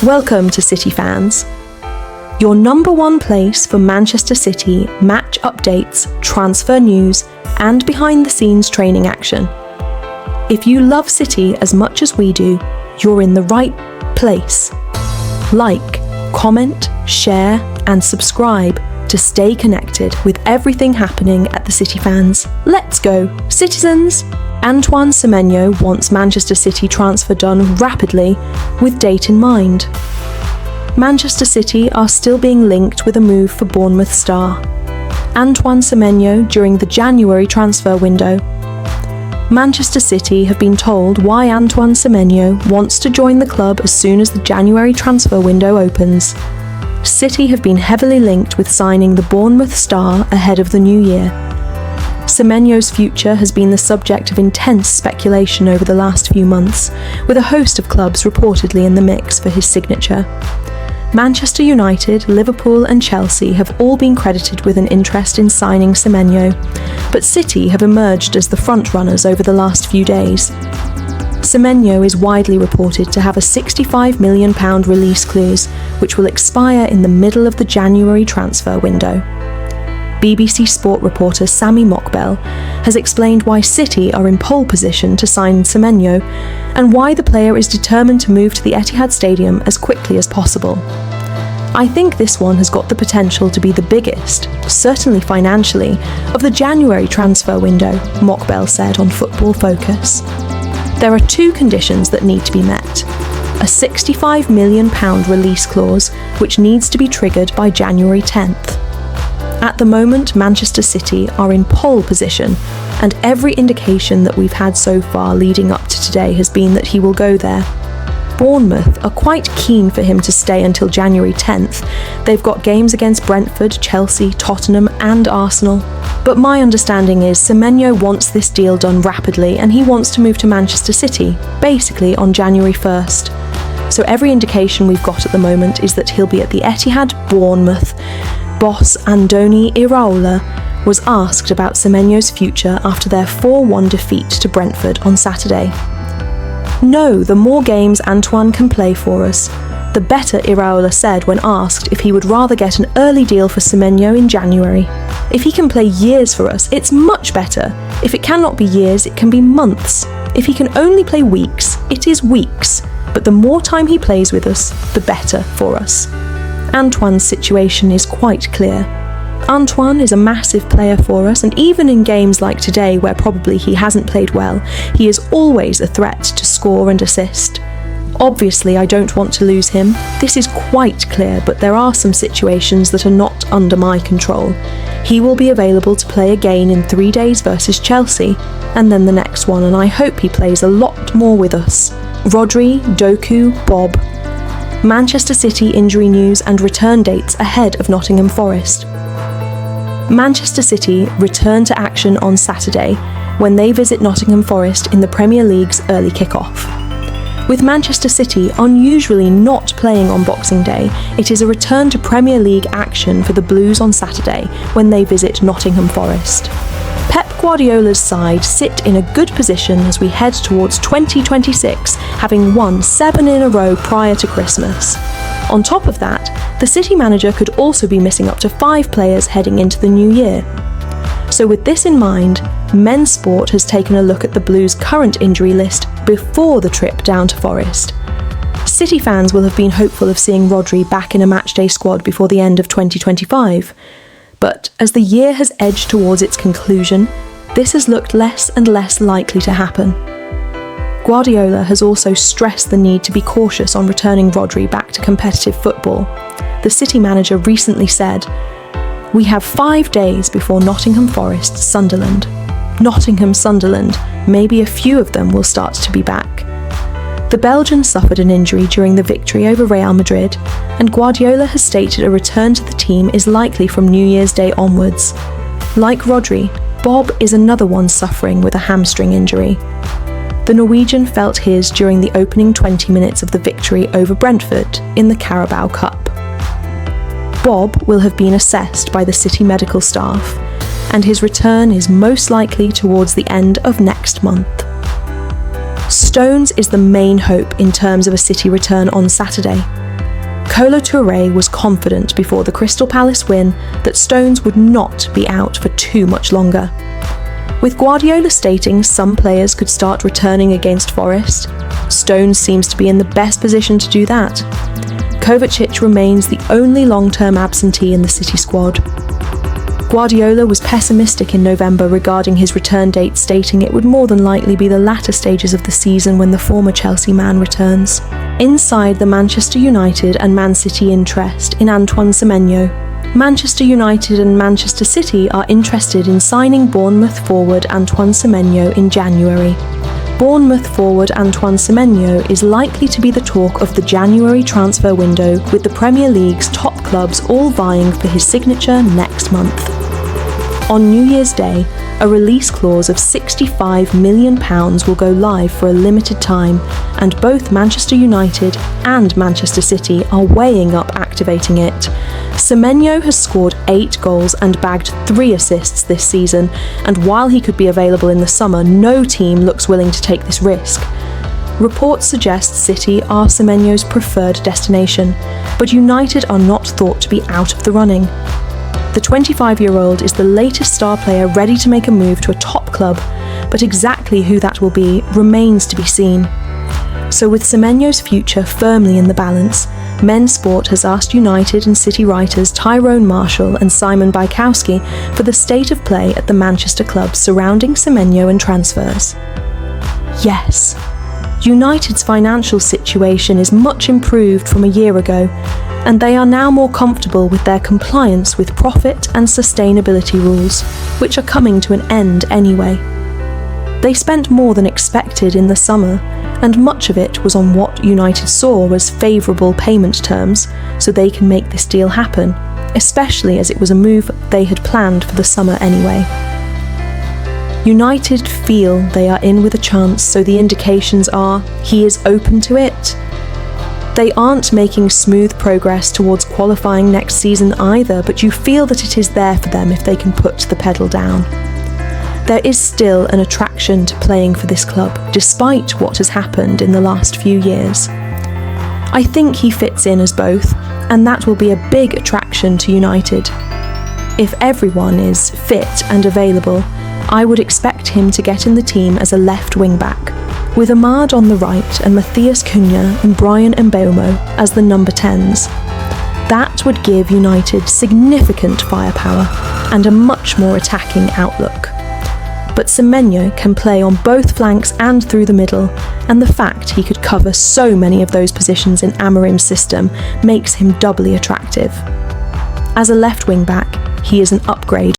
Welcome to City Fans, your number one place for Manchester City match updates, transfer news, and behind-the-scenes training action. If you love City as much as we do, you're in the right place. Like, comment, share, and subscribe to stay connected with everything happening at the City Fans. Let's go, citizens! Antoine Semenyo wants Manchester City transfer done rapidly, with date in mind. Manchester City are still being linked with a move for Bournemouth star Antoine Semenyo during the January transfer window. Manchester City have been told why Antoine Semenyo wants to join the club as soon as the January transfer window opens. City have been heavily linked with signing the Bournemouth star ahead of the new year. Semenyo's future has been the subject of intense speculation over the last few months, with a host of clubs reportedly in the mix for his signature. Manchester United, Liverpool and Chelsea have all been credited with an interest in signing Semenyo, but City have emerged as the front-runners over the last few days. Semenyo is widely reported to have a £65 million release clause, which will expire in the middle of the January transfer window. BBC Sport reporter Sami Mokbel has explained why City are in pole position to sign Semenyo and why the player is determined to move to the Etihad Stadium as quickly as possible. I think this one has got the potential to be the biggest, certainly financially, of the January transfer window, Mokbel said on Football Focus. There are two conditions that need to be met. A £65 million release clause, which needs to be triggered by January 10th. At the moment, Manchester City are in pole position, and every indication that we've had so far leading up to today has been that he will go there. Bournemouth are quite keen for him to stay until January 10th. They've got games against Brentford, Chelsea, Tottenham and Arsenal. But my understanding is Semenyo wants this deal done rapidly and he wants to move to Manchester City, basically on January 1st. So every indication we've got at the moment is that he'll be at the Etihad, Bournemouth. Boss Andoni Iraola was asked about Semenyo's future after their 4-1 defeat to Brentford on Saturday. No, the more games Antoine can play for us, the better, Iraola said when asked if he would rather get an early deal for Semenyo in January. If he can play years for us, it's much better. If it cannot be years, it can be months. If he can only play weeks, it is weeks. But the more time he plays with us, the better for us. Antoine's situation is quite clear. Antoine is a massive player for us, and even in games like today where probably he hasn't played well, he is always a threat to score and assist. Obviously, I don't want to lose him. This is quite clear, but there are some situations that are not under my control. He will be available to play again in 3 days versus Chelsea, and then the next one, and I hope he plays a lot more with us. Rodri, Doku, Bob. Manchester City injury news and return dates ahead of Nottingham Forest. Manchester City return to action on Saturday when they visit Nottingham Forest in the Premier League's early kick-off. With Manchester City unusually not playing on Boxing Day, it is a return to Premier League action for the Blues on Saturday when they visit Nottingham Forest. Pep Guardiola's side sit in a good position as we head towards 2026, having won 7 in a row prior to Christmas. On top of that, the City manager could also be missing up to 5 players heading into the new year. So with this in mind, Men's Sport has taken a look at the Blues' current injury list before the trip down to Forest. City fans will have been hopeful of seeing Rodri back in a matchday squad before the end of 2025. But as the year has edged towards its conclusion, this has looked less and less likely to happen. Guardiola has also stressed the need to be cautious on returning Rodri back to competitive football. The City manager recently said, "We have 5 days before Nottingham Forest, Sunderland. Sunderland, maybe a few of them will start to be back." The Belgian suffered an injury during the victory over Real Madrid, and Guardiola has stated a return to the team is likely from New Year's Day onwards. Like Rodri, Bob is another one suffering with a hamstring injury. The Norwegian felt his during the opening 20 minutes of the victory over Brentford in the Carabao Cup. Bob will have been assessed by the City medical staff, and his return is most likely towards the end of next month. Stones is the main hope in terms of a City return on Saturday. Kolo Touré was confident before the Crystal Palace win that Stones would not be out for too much longer. With Guardiola stating some players could start returning against Forest, Stones seems to be in the best position to do that. Kovacic remains the only long-term absentee in the City squad. Guardiola was pessimistic in November regarding his return date, stating it would more than likely be the latter stages of the season when the former Chelsea man returns. Inside the Manchester United and Man City interest in Antoine Semenyo, Manchester United and Manchester City are interested in signing Bournemouth forward Antoine Semenyo in January. Bournemouth forward Antoine Semenyo is likely to be the talk of the January transfer window, with the Premier League's top clubs all vying for his signature next month. On New Year's Day, a release clause of £65 million will go live for a limited time, and both Manchester United and Manchester City are weighing up activating it. Semenyo has scored 8 goals and bagged 3 assists this season, and while he could be available in the summer, no team looks willing to take this risk. Reports suggest City are Semenyo's preferred destination, but United are not thought to be out of the running. The 25-year-old is the latest star player ready to make a move to a top club, but exactly who that will be remains to be seen. So with Semenyo's future firmly in the balance, Men's Sport has asked United and City writers Tyrone Marshall and Simon Bajkowski for the state of play at the Manchester clubs surrounding Semenyo and transfers. Yes, United's financial situation is much improved from a year ago, and they are now more comfortable with their compliance with profit and sustainability rules, which are coming to an end anyway. They spent more than expected in the summer, and much of it was on what United saw as favourable payment terms, so they can make this deal happen, especially as it was a move they had planned for the summer anyway. United feel they are in with a chance, so the indications are he is open to it. They aren't making smooth progress towards qualifying next season either, but you feel that it is there for them if they can put the pedal down. There is still an attraction to playing for this club, despite what has happened in the last few years. I think he fits in as both, and that will be a big attraction to United. If everyone is fit and available, I would expect him to get in the team as a left wing-back, with Ahmad on the right and Matthias Cunha and Brian Mbeumo as the number 10s. That would give United significant firepower and a much more attacking outlook. But Semenyo can play on both flanks and through the middle, and the fact he could cover so many of those positions in Amorim's system makes him doubly attractive. As a left wing-back, he is an upgrade